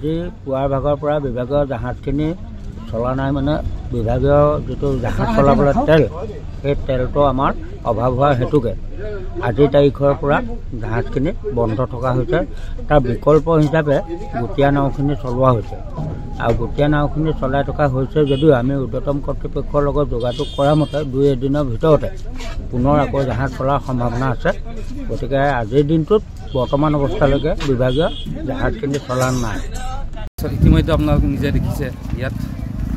আজি পুৱাৰ ভাগৰ পৰা বিভাগীয় জাহাজখিনি চলা নাই মানে বিভাগীয় যিটো জাহাজ চলাবলৈ তেল সেই তেলটো আমাৰ অভাৱ হোৱাৰ হেতুকে আজিৰ তাৰিখৰ পৰা জাহাজখিনি বন্ধ থকা হৈছে। তাৰ বিকল্প হিচাপে গুটীয়া নাওখিনি চলোৱা হৈছে আৰু গুটীয়া নাওখিনি চলাই থকা হৈছে যদিও আমি ঊৰ্ধ্বতম কৰ্তৃপক্ষৰ লগত যোগাযোগ কৰা মতে 2 এদিনৰ ভিতৰতে পুনৰ আকৌ জাহাজ চলাৰ সম্ভাৱনা আছে। গতিকে আজিৰ দিনটোত বৰ্তমান অৱস্থালৈকে বিভাগীয় জাহাজখিনি চলা নাই। ইতিমধ্যে আপোনালোকে নিজে দেখিছে ইয়াত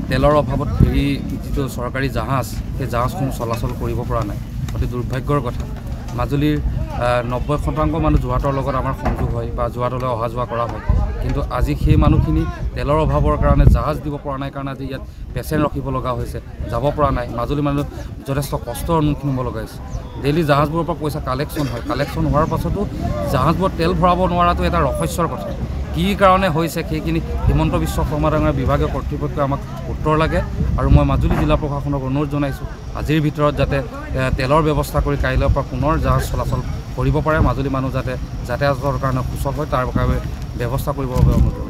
তেলৰ অভাৱত ফেৰী যিটো চৰকাৰী জাহাজ সেই জাহাজসমূহ চলাচল কৰিব পৰা নাই। অতি দুৰ্ভাগ্যৰ কথা। মাজুলীৰ 90% মানুহ যোৰহাটৰ লগত আমাৰ সংযোগ হয় বা যোৰহাটলৈ অহা যোৱা কৰা হয়, কিন্তু আজি সেই মানুহখিনি তেলৰ অভাৱৰ কাৰণে জাহাজ দিব পৰা নাই কাৰণে আজি ইয়াত পেচেণ্ট ৰখিব লগা হৈছে, যাব পৰা নাই। মাজুলী মানুহ যথেষ্ট কষ্টৰ সন্মুখীন হ'ব লগা হৈছে। ডেইলি জাহাজবোৰৰ পৰা পইচা কালেকশ্যন হয়, কালেকশ্যন হোৱাৰ পাছতো জাহাজবোৰত তেল ভৰাব নোৱাৰাটো এটা ৰহস্যৰ কথা। কি কাৰণে হৈছে সেইখিনি হিমন্ত বিশ্ব শৰ্মা ডাঙৰীয়া বিভাগীয় কৰ্তৃপক্ষই আমাক উত্তৰ লাগে। আৰু মই মাজুলী জিলা প্ৰশাসনক অনুৰোধ জনাইছোঁ আজিৰ ভিতৰত যাতে তেলৰ ব্যৱস্থা কৰি কাইলৈৰ পৰা পুনৰ জাহাজ চলাচল কৰিব পাৰে, মাজুলী মানুহ যাতে যাতায়াতৰ কাৰণে সুচল হয় তাৰ বাবে ব্যৱস্থা কৰিবৰ বাবে অনুৰোধ।